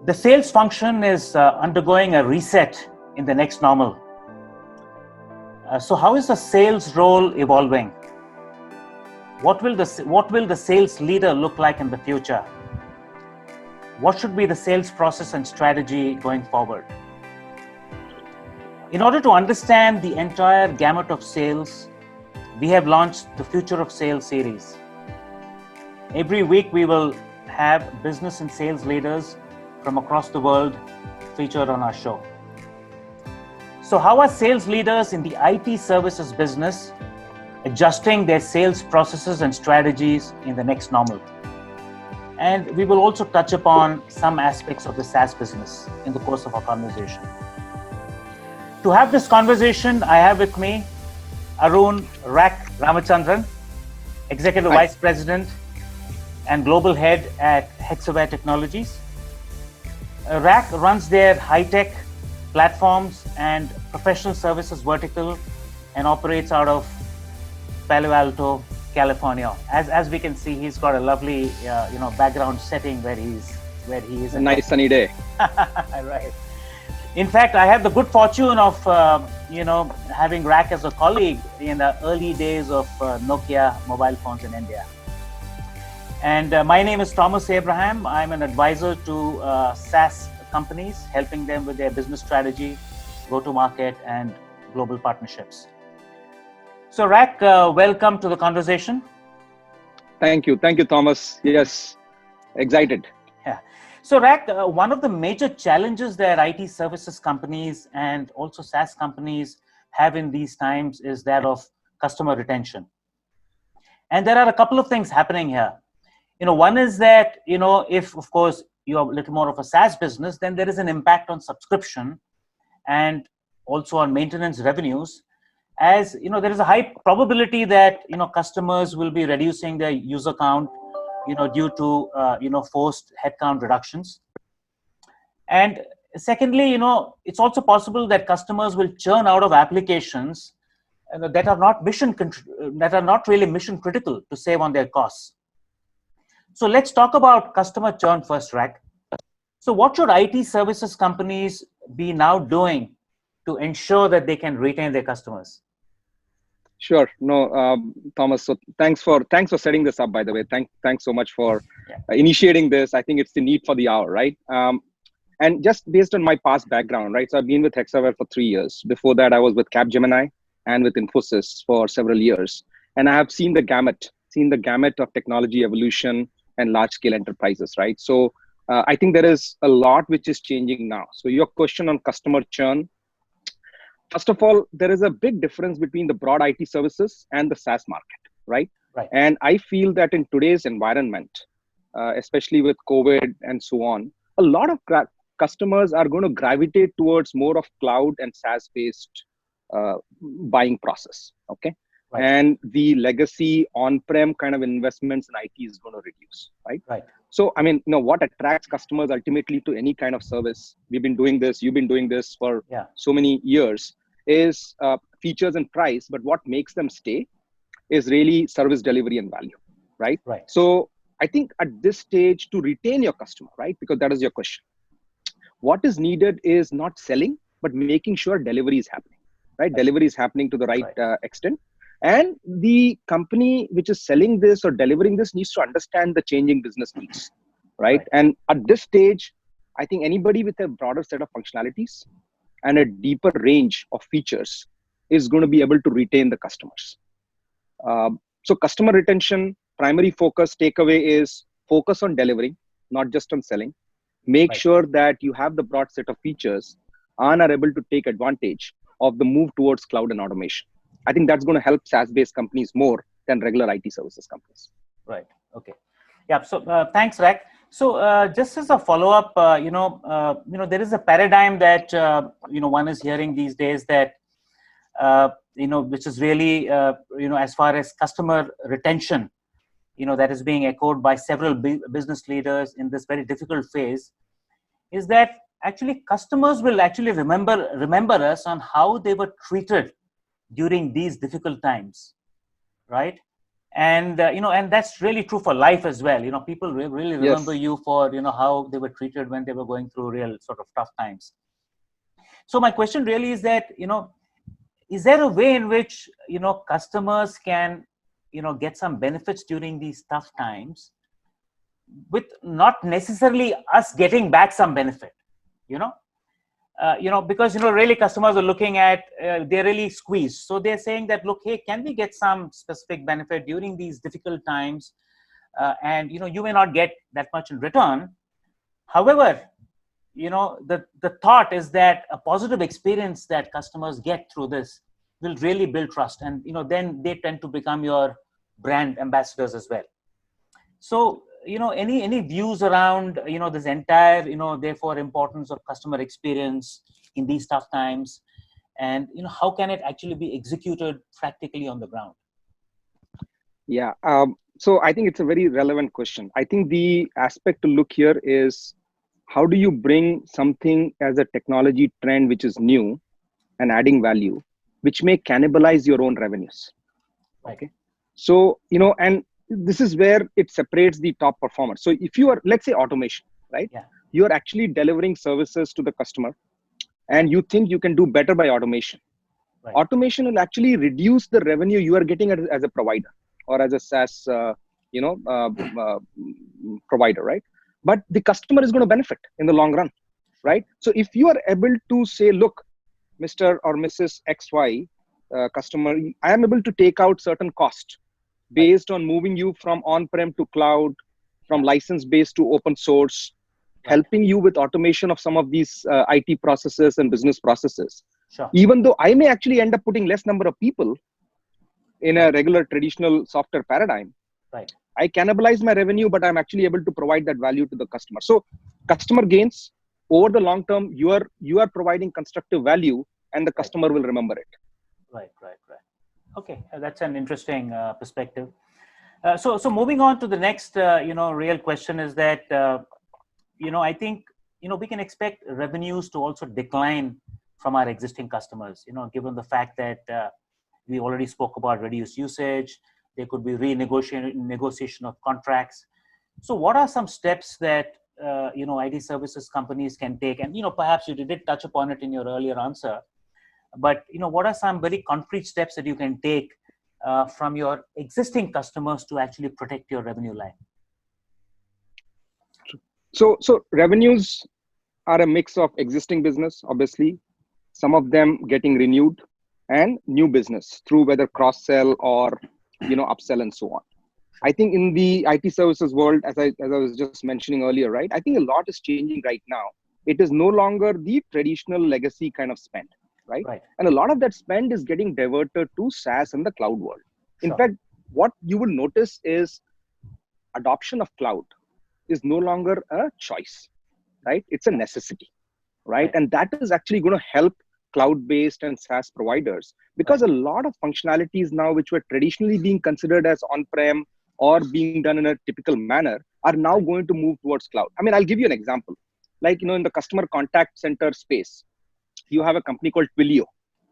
The sales function is undergoing a reset in the next normal. So how is the sales role evolving? What will the sales leader look like in the future? What should be the sales process and strategy going forward? In order to understand the entire gamut of sales, we have launched the Future of Sales series. Every week we will have business and sales leaders from across the world featured on our show. So how are sales leaders in the IT services business adjusting their sales processes and strategies in the next normal? And we will also touch upon some aspects of the SaaS business in the course of our conversation. To have this conversation, I have with me Arun Rak Ramchandran, Executive Vice President and Global Head at Hexaware Technologies. Rak runs their high-tech platforms and professional services vertical and operates out of Palo Alto, California. As we can see, he's got a lovely background setting where he is. A nice sunny day. Right. In fact, I have the good fortune of having Rak as a colleague in the early days of Nokia mobile phones in India. And my name is Thomas Abraham. I'm an advisor to SaaS companies, helping them with their business strategy, go-to-market, and global partnerships. So, Rak, welcome to the conversation. Thank you, Thomas. Yes, excited. Yeah. So, Rak, one of the major challenges that IT services companies and also SaaS companies have in these times is that of customer retention. And there are a couple of things happening here. One is that, if, of course, you're a little more of a SaaS business, then there is an impact on subscription and also on maintenance revenues. As there is a high probability that customers will be reducing their user count, due to forced headcount reductions. And secondly, it's also possible that customers will churn out of applications that are not really mission critical to save on their costs. So let's talk about customer churn first, Rak. So what should IT services companies be now doing to ensure that they can retain their customers? Sure. No, Thomas. So thanks for setting this up. By the way, thanks so much for initiating this. I think it's the need for the hour, right? And just based on my past background, right? So I've been with Hexaware for 3 years. Before that, I was with Capgemini and with Infosys for several years, and I have seen the gamut of technology evolution and large-scale enterprises, right? So I think there is a lot which is changing now. So your question on customer churn. First of all, there is a big difference between the broad IT services and the SaaS market, right? Right. And I feel that in today's environment, especially with COVID and so on, a lot of customers are going to gravitate towards more of cloud and SaaS-based buying process, okay? Right. And the legacy on-prem kind of investments in IT is going to reduce, right? Right. So, I mean, what attracts customers ultimately to any kind of service? We've been doing this, you've been doing this for so many years, is features and price, but what makes them stay is really service delivery and value, right? Right. So I think at this stage to retain your customer, right? Because that is your question. What is needed is not selling, but making sure delivery is happening, right? Right. Delivery is happening to the right extent. And the company which is selling this or delivering this needs to understand the changing business needs, right? And at this stage, I think anybody with a broader set of functionalities and a deeper range of features is going to be able to retain the customers. So customer retention, primary focus takeaway is focus on delivering, not just on selling. Make sure that you have the broad set of features and are able to take advantage of the move towards cloud and automation. I think that's going to help SaaS-based companies more than regular IT services companies. Right. Okay. Yeah. So thanks, Rak. So just as a follow-up, there is a paradigm that one is hearing these days that which is really as far as customer retention, that is being echoed by several business leaders in this very difficult phase, is that actually customers will actually remember us on how they were treated during these difficult times, right? And and that's really true for life as well. People really remember Yes. you for how they were treated when they were going through real sort of tough times. So my question really is that is there a way in which customers can get some benefits during these tough times, with not necessarily us getting back some benefit, you know because really customers are looking at, they're really squeezed, so they're saying that, look, hey, can we get some specific benefit during these difficult times, and you may not get that much in return. However, the thought is that a positive experience that customers get through this will really build trust, and then they tend to become your brand ambassadors as well. So any views around this entire therefore importance of customer experience in these tough times, and how can it actually be executed practically on the ground? Yeah. So I think it's a very relevant question. I think the aspect to look here is, how do you bring something as a technology trend which is new and adding value, which may cannibalize your own revenues? Okay. So, and this is where it separates the top performers. So if you are, let's say, automation, right? Yeah. You are actually delivering services to the customer, and you think you can do better by automation. Right. Automation will actually reduce the revenue you are getting as a provider or as a SaaS, provider, right? But the customer is going to benefit in the long run, right? So if you are able to say, look, Mr. or Mrs. XY customer, I am able to take out certain cost based on moving you from on-prem to cloud, from license-based to open source, helping you with automation of some of these IT processes and business processes. Sure. Even though I may actually end up putting less number of people in a regular traditional software paradigm, right, I cannibalize my revenue, but I'm actually able to provide that value to the customer. So customer gains over the long term. You are providing constructive value, and the customer will remember it. Right. Okay, that's an interesting perspective. So moving on to the next, real question is that, I think, we can expect revenues to also decline from our existing customers, given the fact that we already spoke about reduced usage. There could be negotiation of contracts. So what are some steps that, IT services companies can take? And, perhaps you did touch upon it in your earlier answer, but, what are some very concrete steps that you can take from your existing customers to actually protect your revenue line? So revenues are a mix of existing business, obviously, some of them getting renewed, and new business through whether cross-sell or, upsell and so on. I think in the IT services world, as I was just mentioning earlier, right? I think a lot is changing right now. It is no longer the traditional legacy kind of spend, right? And a lot of that spend is getting diverted to SaaS and the cloud world. In fact, what you will notice is adoption of cloud is no longer a choice, right? It's a necessity, right? And that is actually going to help cloud-based and SaaS providers, because a lot of functionalities now, which were traditionally being considered as on-prem or being done in a typical manner, are now going to move towards cloud. I mean, I'll give you an example. Like, in the customer contact center space, you have a company called Twilio,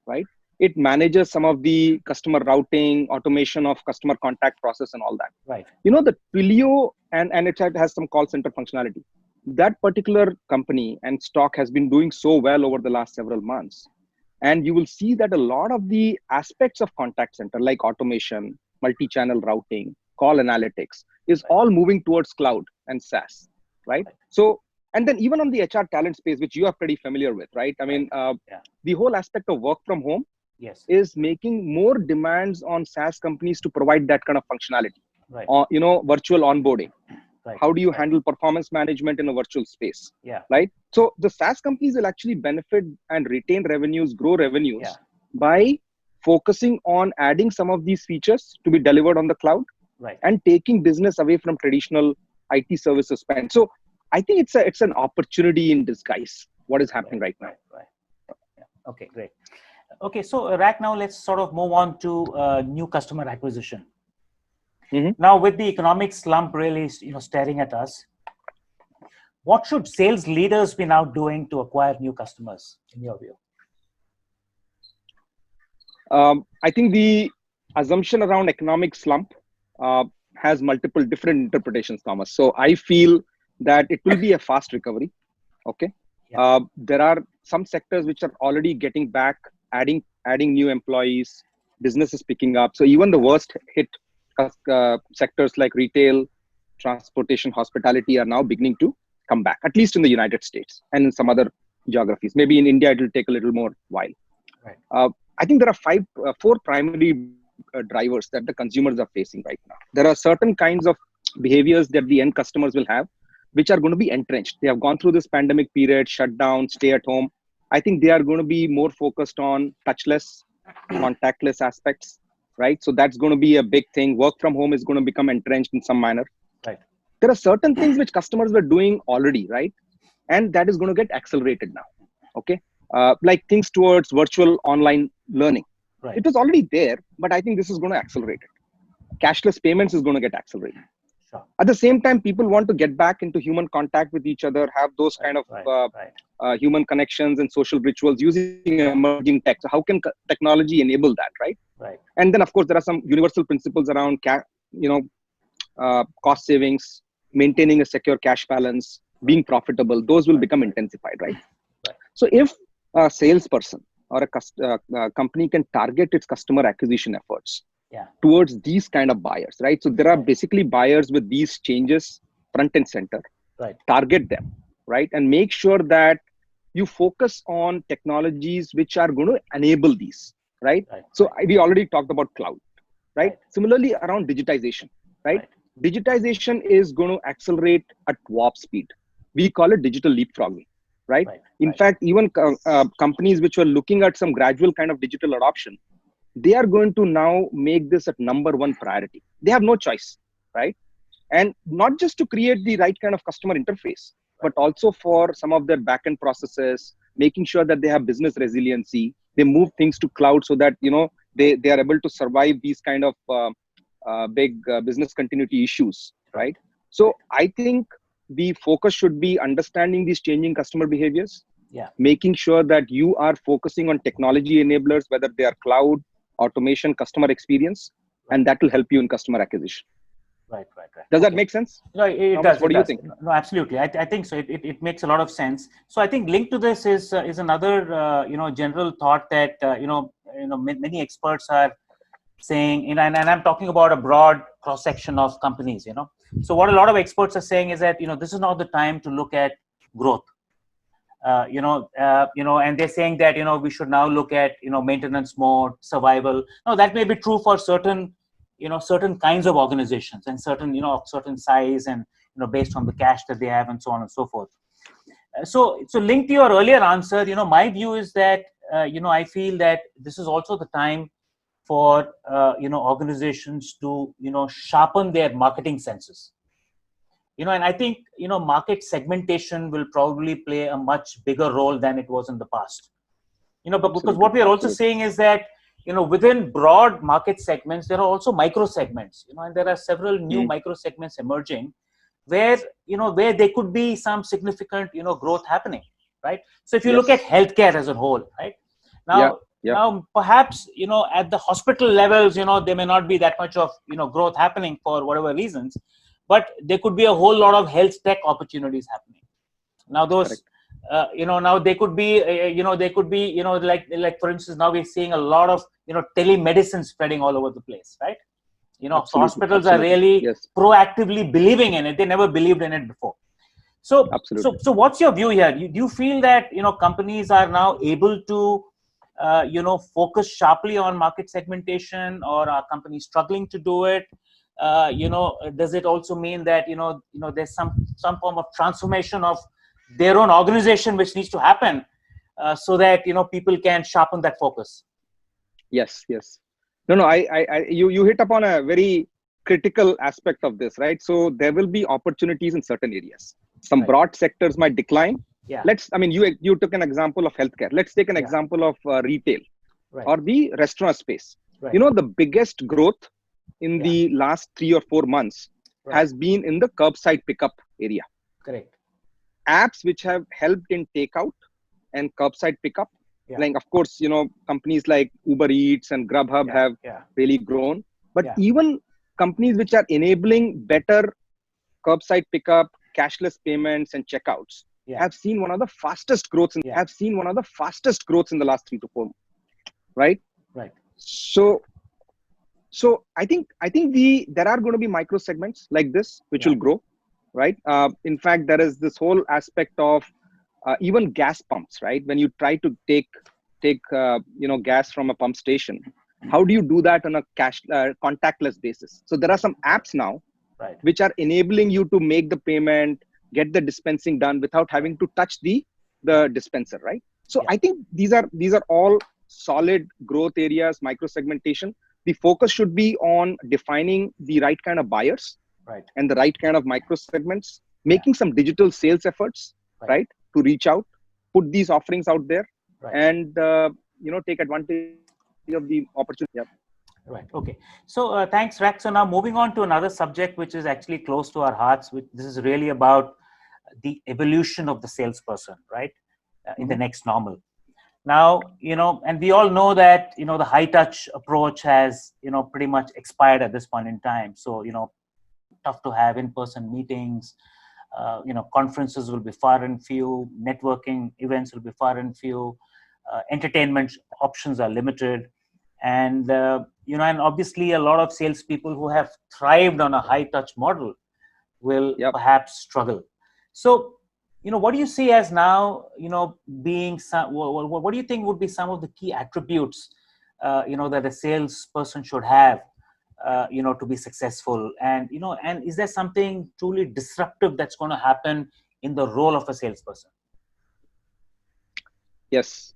right? It manages some of the customer routing, automation of customer contact process and all that. Right. The Twilio, and it has some call center functionality. That particular company and stock has been doing so well over the last several months. And you will see that a lot of the aspects of contact center, like automation, multi-channel routing, call analytics, is all moving towards cloud and SaaS, right? So, and then even on the HR talent space, which you are pretty familiar with, right? I mean, the whole aspect of work from home is making more demands on SaaS companies to provide that kind of functionality. Right. Virtual onboarding. Right. How do you handle performance management in a virtual space? Right. So the SaaS companies will actually benefit and retain revenues, grow revenues by focusing on adding some of these features to be delivered on the cloud, and taking business away from traditional IT services spend. So I think it's an opportunity in disguise, what is happening right now. Okay, great. Okay, so Rak, now let's sort of move on to new customer acquisition. Now, with the economic slump really, staring at us, what should sales leaders be now doing to acquire new customers, in your view? I think the assumption around economic slump has multiple different interpretations, Thomas. So I feel that it will be a fast recovery. Okay. There are some sectors which are already getting back, adding new employees, business is picking up. So even the worst hit sectors like retail, transportation, hospitality are now beginning to come back, at least in the United States and in some other geographies. Maybe in India, it will take a little more while. I think there are four primary drivers that the consumers are facing right now. There are certain kinds of behaviors that the end customers will have, which are going to be entrenched. They have gone through this pandemic period, shut down, stay at home. I think they are going to be more focused on touchless, contactless aspects, right? So that's going to be a big thing. Work from home is going to become entrenched in some manner. There are certain things which customers were doing already, right? And that is going to get accelerated now. Okay. Like things towards virtual online learning. It was already there, but I think this is going to accelerate it. Cashless payments is going to get accelerated. At the same time, people want to get back into human contact with each other, have those kind of human connections and social rituals using emerging tech. So how can technology enable that, right? And then, of course, there are some universal principles around, cost savings, maintaining a secure cash balance, being profitable. Those will become intensified, right? So if a salesperson or a company can target its customer acquisition efforts towards these kind of buyers, right? So there are basically buyers with these changes front and center, target them, right? And make sure that you focus on technologies which are going to enable these, right? So we already talked about cloud, right? Similarly, around digitization, right? Digitization is going to accelerate at warp speed. We call it digital leapfrogging, right? In fact, even companies which were looking at some gradual kind of digital adoption, they are going to now make this a number one priority. They have no choice, right? And not just to create the right kind of customer interface, but also for some of their backend processes, making sure that they have business resiliency. They move things to cloud so that, they are able to survive these kind of big business continuity issues, right? So I think the focus should be understanding these changing customer behaviors, making sure that you are focusing on technology enablers, whether they are cloud, automation, customer experience, and that will help you in customer acquisition. Right. Does that make sense? No, it Thomas, does. what do you think? No, absolutely. I think so. It makes a lot of sense. So I think linked to this is another general thought that many experts are saying, and I'm talking about a broad cross section of companies. So what a lot of experts are saying is that this is not the time to look at growth. And they're saying that we should now look at maintenance mode, survival. Now that may be true for certain kinds of organizations and certain size and based on the cash that they have and so on and so forth. So linked to your earlier answer, my view is that I feel that this is also the time for organizations to sharpen their marketing senses. And I think market segmentation will probably play a much bigger role than it was in the past. But because what we are also saying is that within broad market segments, there are also micro segments, and there are several new micro segments emerging where there could be some significant, growth happening, right? So if you look at healthcare as a whole, right? Now, perhaps, at the hospital levels, there may not be that much of, growth happening for whatever reasons, but there could be a whole lot of health tech opportunities happening. Now those, now they could be, like for instance, now we're seeing a lot of, telemedicine spreading all over the place, right? So hospitals are really proactively believing in it. They never believed in it before. So what's your view here? Do you feel that, companies are now able to, focus sharply on market segmentation, or are companies struggling to do it? Does it also mean that, there's some form of transformation of their own organization which needs to happen so that, people can sharpen that focus? Yes. No, you hit upon a very critical aspect of this, right? So there will be opportunities in certain areas. Some broad sectors might decline. You took an example of healthcare. Let's take an example of retail or the restaurant space. The biggest growth in the last 3 or 4 months has been in the curbside pickup area. Correct. Apps which have helped in takeout and curbside pickup. Like, of course, companies like Uber Eats and Grubhub have really grown. But even companies which are enabling better curbside pickup, cashless payments, and checkouts have seen one of the fastest growths in the last 3 to 4 months, right? Right. So I think there are going to be micro segments like this which will grow, right? In fact, there is this whole aspect of even gas pumps, right? When you try to take gas from a pump station, how do you do that on a contactless basis? So there are some apps now which are enabling you to make the payment, get the dispensing done without having to touch the dispenser, right? So I think these are all solid growth areas, micro segmentation. The focus should be on defining the right kind of buyers, and the right kind of micro segments, making some digital sales efforts, right, to reach out, put these offerings out there, and take advantage of the opportunity. Right. Okay. So thanks, Rak. So now moving on to another subject, which is actually close to our hearts. This is really about the evolution of the salesperson, right, in the next normal. Now, and we all know that, the high touch approach has, pretty much expired at this point in time. So, tough to have in-person meetings, conferences will be far and few, networking events will be far and few, entertainment options are limited. And, and obviously a lot of salespeople who have thrived on a high touch model will perhaps struggle. So, what do you see as now, being some, what do you think would be some of the key attributes, that a salesperson should have, to be successful? And, and is there something truly disruptive that's going to happen in the role of a salesperson? Yes.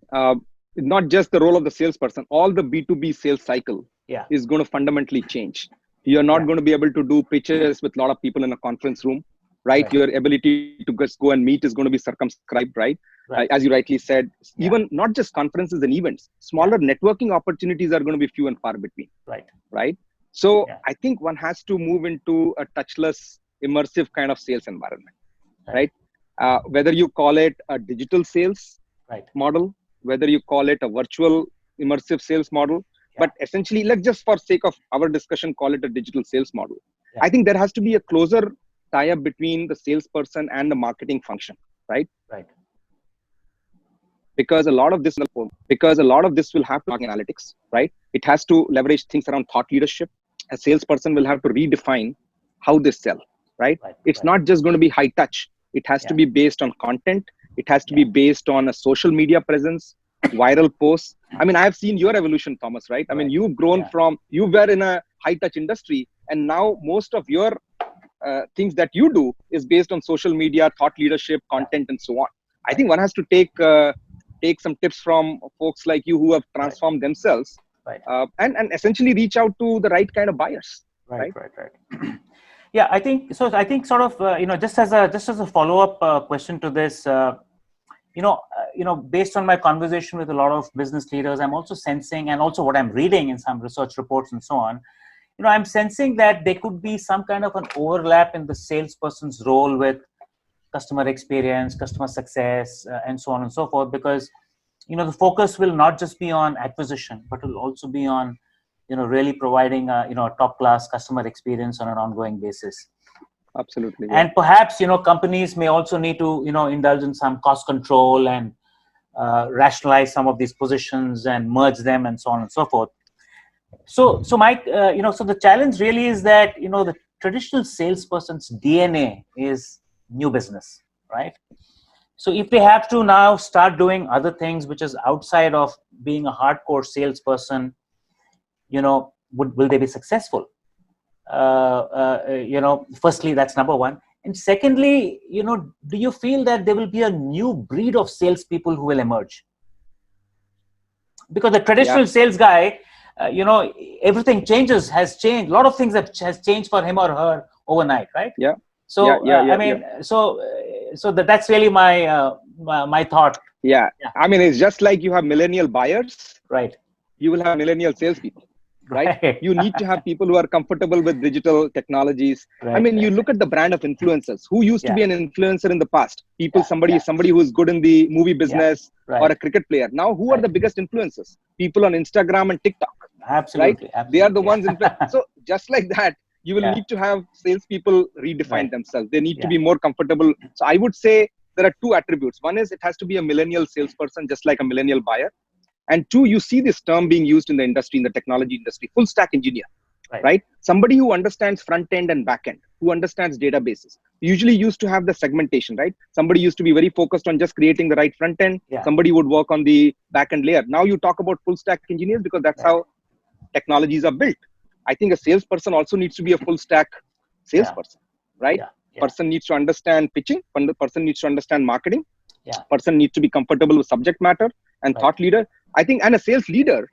Not just the role of the salesperson, all the B2B sales cycle is going to fundamentally change. You're not going to be able to do pitches with a lot of people in a conference room, right? Your ability to just go and meet is going to be circumscribed, right? As you rightly said, even not just conferences and events, smaller networking opportunities are going to be few and far between, right? So I think one has to move into a touchless, immersive kind of sales environment, right? Whether you call it a digital sales model, whether you call it a virtual immersive sales model, but essentially, let's just for sake of our discussion, call it a digital sales model. I think there has to be a closer tie-up between the salesperson and the marketing function, right? Because a lot of this will have to analytics, right? It has to leverage things around thought leadership. A salesperson will have to redefine how they sell, right? It's not just going to be high touch. It has to be based on content. It has to be based on a social media presence, viral posts. I mean, I have seen your evolution, Thomas, right? I mean, you've grown from, you were in a high touch industry, and now most of your things that you do is based on social media, thought leadership, content, and so on. I think one has to take some tips from folks like you who have transformed themselves, and essentially reach out to the right kind of buyers. Right. Yeah, I think so. I think sort of just as a follow-up question to this, based on my conversation with a lot of business leaders, I'm also sensing, and also what I'm reading in some research reports and so on, I'm sensing that there could be some kind of an overlap in the salesperson's role with customer experience, customer success, and so on and so forth, because, the focus will not just be on acquisition, but will also be on, really providing a top-class customer experience on an ongoing basis. Absolutely. And perhaps, companies may also need to, indulge in some cost control and rationalize some of these positions and merge them and so on and so forth. So Mike, so the challenge really is that, the traditional salesperson's DNA is new business, right? So if they have to now start doing other things, which is outside of being a hardcore salesperson, will they be successful? Firstly, that's number one. And secondly, do you feel that there will be a new breed of salespeople who will emerge? Because the traditional sales guy, everything has changed. A lot of things has changed for him or her overnight, right? So, so that's really my thought. I mean, it's just like you have millennial buyers, right? You will have millennial salespeople. Right? You need to have people who are comfortable with digital technologies. I mean, you look at the brand of influencers. Who used to be an influencer in the past? Somebody who's good in the movie business or a cricket player. Now, who are the biggest influencers? People on Instagram and TikTok. Absolutely. They are the ones. So just like that, you will need to have salespeople redefine themselves. They need to be Yeah. more comfortable. So I would say there are two attributes. One is it has to be a millennial salesperson, just like a millennial buyer. And two, you see this term being used in the industry, in the technology industry, full stack engineer, right? Somebody who understands front end and back end, who understands databases. Usually used to have the segmentation, right? Somebody used to be very focused on just creating the right front end. Yeah. Somebody would work on the back end layer. Now you talk about full stack engineers because that's how technologies are built. I think a salesperson also needs to be a full stack salesperson, right? Person needs to understand pitching. Person needs to understand marketing. Person needs to be comfortable with subject matter and thought leader. I think, and a sales leader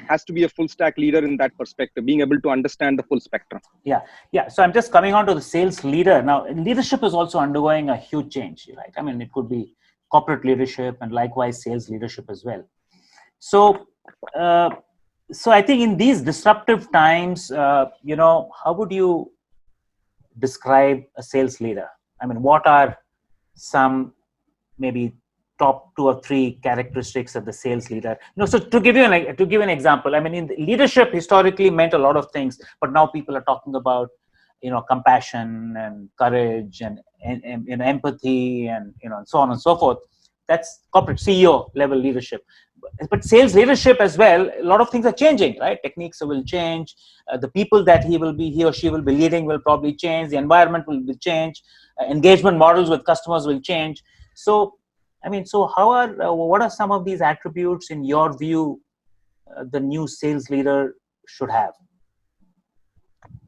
has to be a full stack leader in that perspective, being able to understand the full spectrum. Yeah. So I'm just coming on to the sales leader. Now, leadership is also undergoing a huge change, right? I mean, it could be corporate leadership and likewise sales leadership as well. So, so I think in these disruptive times, how would you describe a sales leader? I mean, what are some maybe top 2 or 3 characteristics of the sales leader? So to give an example, I mean, in leadership historically meant a lot of things, but now people are talking about, compassion and courage and empathy and, and so on and so forth. That's corporate CEO level leadership. But sales leadership as well, a lot of things are changing, right? Techniques will change. The people that he or she will be leading will probably change. The environment will change. Engagement models with customers will change. So, I mean, so what are some of these attributes in your view the new sales leader should have?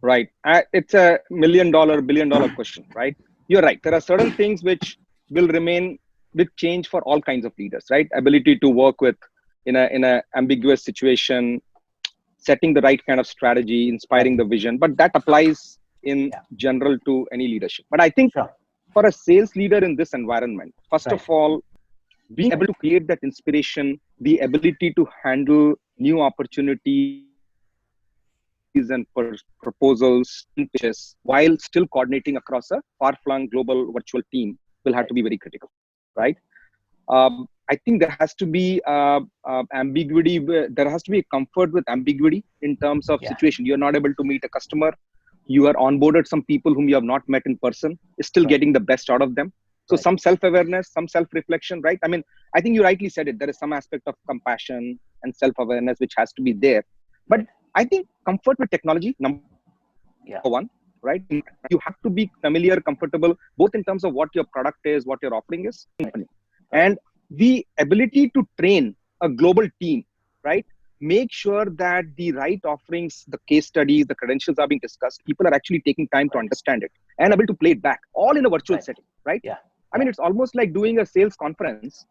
Right. It's a $1 million, $1 billion question, right? You're right. There are certain things which will remain with change for all kinds of leaders, right? Ability to work with in a ambiguous situation, setting the right kind of strategy, inspiring the vision, but that applies in general to any leadership. But I think for a sales leader in this environment, first of all, being able to create that inspiration, the ability to handle new opportunities and proposals while still coordinating across a far-flung global virtual team will have to be very critical, right? I think there has to be ambiguity. There has to be a comfort with ambiguity in terms of situation. You're not able to meet a customer. You are onboarded some people whom you have not met in person, still getting the best out of them. So some self-awareness, some self-reflection, right? I mean, I think you rightly said it. There is some aspect of compassion and self-awareness which has to be there. But I think comfort with technology, number one, right? You have to be familiar, comfortable, both in terms of what your product is, what your offering is, and the ability to train a global team, right? Make sure that the right offerings, the case studies, the credentials are being discussed. People are actually taking time to understand it and able to play it back, all in a virtual setting, right? I mean, it's almost like doing a sales conference,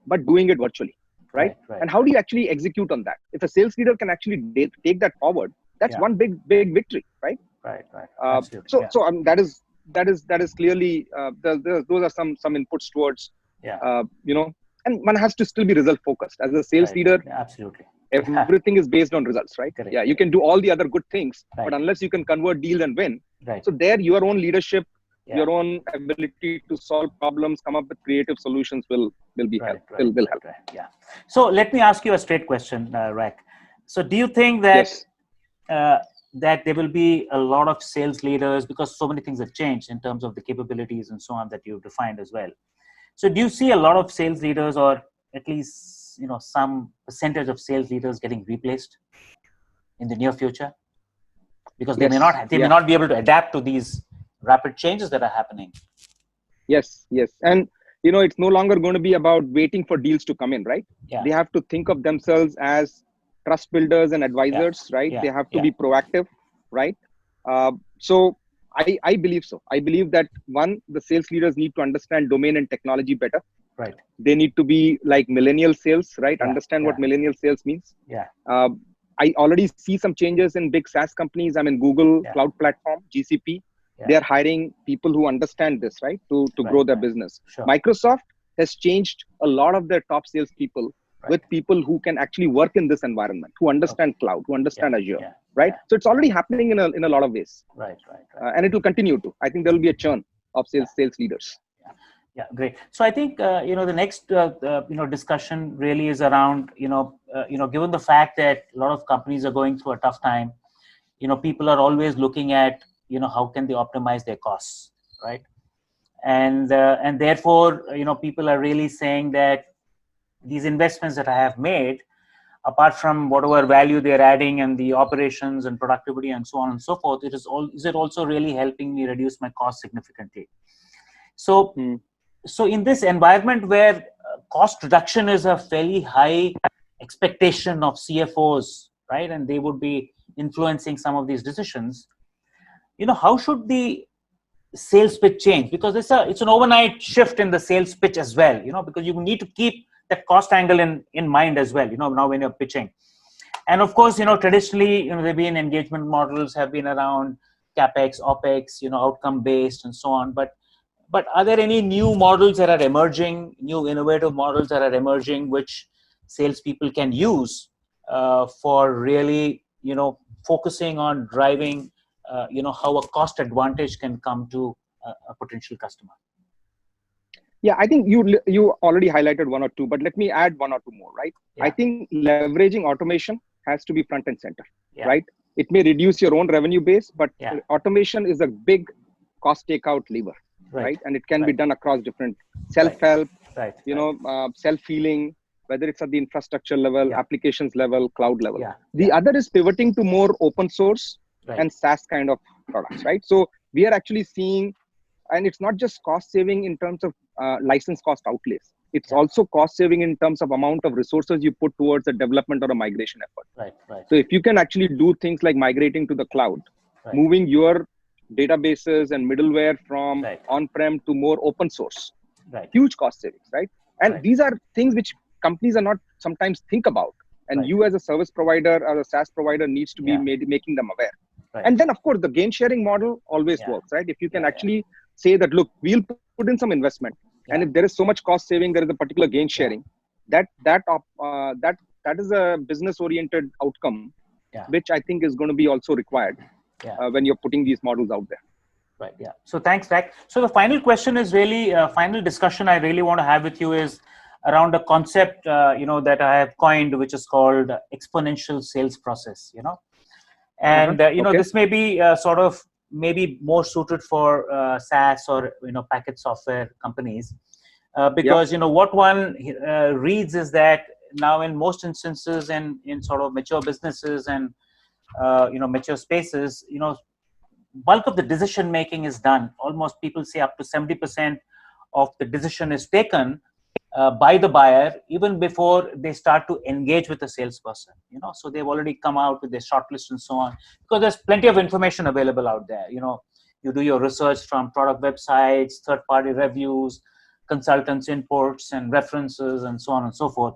but doing it virtually, right? And how do you actually execute on that? If a sales leader can actually take that forward, that's one big victory, right? So that is clearly those are some inputs towards and one has to still be result focused as a sales leader. Absolutely. Everything is based on results, right? Yeah, you can do all the other good things, but unless you can convert deals and win, so there your own leadership, your own ability to solve problems, come up with creative solutions will help. Yeah. So let me ask you a straight question, Rak. So do you think that that there will be a lot of sales leaders, because so many things have changed in terms of the capabilities and so on that you've defined as well? So do you see a lot of sales leaders, or at least some percentage of sales leaders getting replaced in the near future, because they may not be able to adapt to these rapid changes that are happening? Yes, and it's no longer going to be about waiting for deals to come in, right? They have to think of themselves as trust builders and advisors, right? They have to be proactive, right? So I believe so. I believe that the sales leaders need to understand domain and technology better. Right. They need to be like millennial sales, right? Understand what millennial sales means. I already see some changes in big SaaS companies. I mean, Google Cloud Platform, GCP. They are hiring people who understand this, right? To grow their business. Microsoft has changed a lot of their top sales people with people who can actually work in this environment, who understand cloud, who understand Azure, right? So it's already happening in a lot of ways. Right. And it will continue to. I think there will be a churn of sales leaders. Yeah, great. So I think the next discussion really is around given the fact that a lot of companies are going through a tough time, people are always looking at how can they optimize their costs, right? And therefore, people are really saying that these investments that I have made, apart from whatever value they're adding and the operations and productivity and so on and so forth, is it also really helping me reduce my cost significantly? So, so in this environment where cost reduction is a fairly high expectation of CFOs, right, and they would be influencing some of these decisions, how should the sales pitch change? Because it's an overnight shift in the sales pitch as well, because you need to keep that cost angle in mind as well, now when you're pitching. And of course, traditionally, there've been engagement models have been around capex, opex, outcome based and so on. But are there any new models that are emerging, new innovative models that are emerging, which salespeople can use for really, focusing on driving, how a cost advantage can come to a potential customer? Yeah, I think you already highlighted one or two, but let me add one or two more, right? Yeah. I think leveraging automation has to be front and center, yeah. right? It may reduce your own revenue base, but yeah. automation is a big cost takeout lever, right? And it can be done across different self-help, self-healing, whether it's at the infrastructure level, applications level, cloud level. The other is pivoting to more open source and SaaS kind of products, right? So we are actually seeing, and it's not just cost saving in terms of license cost outlays. It's also cost saving in terms of amount of resources you put towards a development or a migration effort. So if you can actually do things like migrating to the cloud, moving your databases and middleware from on-prem to more open source, huge cost savings, right? And these are things which companies are not sometimes think about. And you as a service provider or a SaaS provider needs to be making them aware. And then, of course, the gain sharing model always works, right? If you can actually say that, look, we'll put in some investment. And if there is so much cost saving, there is a particular gain sharing. That is a business oriented outcome, which I think is going to be also required when you're putting these models out there. Right. Yeah. So thanks, Rak. So the final question is really final discussion I really want to have with you is around a concept, that I have coined, which is called exponential sales process, And, this may be sort of maybe more suited for SaaS or, package software companies. Because, what one reads is that now in most instances and in sort of mature businesses and, mature spaces, bulk of the decision making is done. Almost people say up to 70% of the decision is taken by the buyer even before they start to engage with the salesperson. So they've already come out with their shortlist and so on, because there's plenty of information available out there. You do your research from product websites, third-party reviews, consultants' inputs and references, and so on and so forth.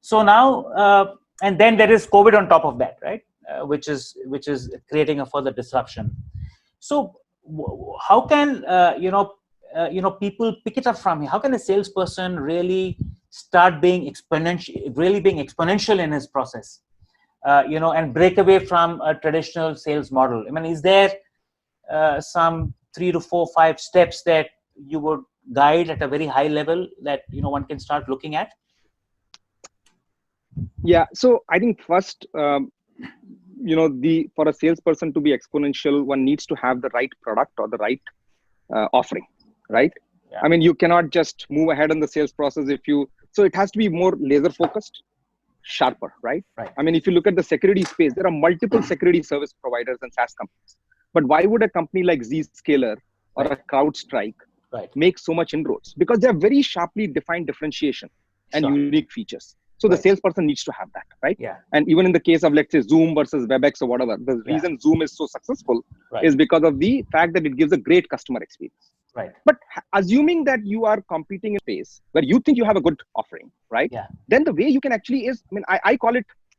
So now, and then there is COVID on top of that, right? Which is creating a further disruption. So how can people pick it up from here? How can a salesperson really start being exponential in his process, and break away from a traditional sales model? I mean, is there some 3 to 4, 5 steps that you would guide at a very high level that one can start looking at? Yeah. So I think first, for a salesperson to be exponential, one needs to have the right product or the right offering, right? I mean, you cannot just move ahead in the sales process so it has to be more laser focused, sharper, right? I mean, if you look at the security space, there are multiple security service providers and SaaS companies. But why would a company like Zscaler or a CrowdStrike make so much inroads? Because they have very sharply defined differentiation and unique features. So the salesperson needs to have that, right? And even in the case of, let's say, Zoom versus WebEx or whatever, the reason Zoom is so successful is because of the fact that it gives a great customer experience. But assuming that you are competing in a space where you think you have a good offering, right? Then the way you can actually is, I mean, I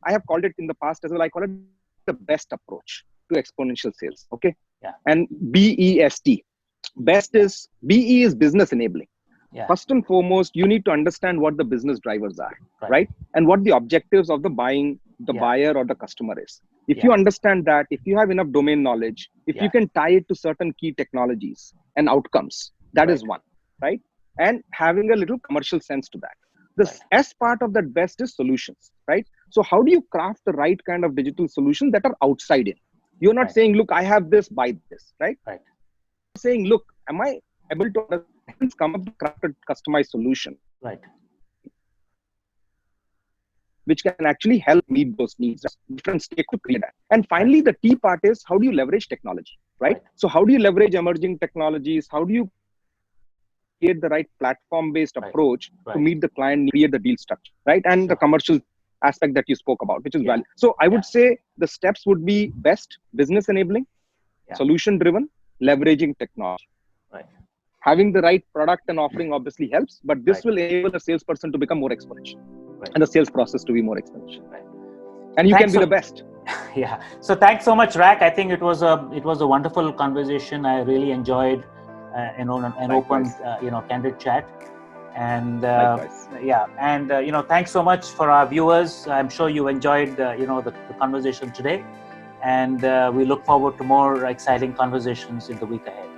have called it in the past as well, I call it the best approach to exponential sales, okay? And BEST. Best is, BE is business enabling. First and foremost, you need to understand what the business drivers are, right? And what the objectives of the buyer or the customer is. If you understand that, if you have enough domain knowledge, if you can tie it to certain key technologies and outcomes, that is one, right? And having a little commercial sense to that. The S part of that best is solutions, right? So how do you craft the right kind of digital solutions that are outside in? You're not Right. saying, look, I have this, buy this, right? Right. You're saying, look, am I able to hence come up with a crafted, customized solution, Right. which can actually help meet those needs. Different stakeholders to create that. And finally, the T part is, how do you leverage technology, right? So how do you leverage emerging technologies? How do you create the right platform-based approach to meet the client, create the deal structure, right? And the commercial aspect that you spoke about, which is value. So I would say the steps would be best business enabling, solution driven, leveraging technology. Right. Having the right product and offering obviously helps, but this will enable a salesperson to become more exponential and the sales process to be more exponential. Right. And you can be the best. Yeah. So thanks so much, Rak. I think it was a wonderful conversation. I really enjoyed an open, candid chat. And thanks so much for our viewers. I'm sure you enjoyed the conversation today, and we look forward to more exciting conversations in the week ahead.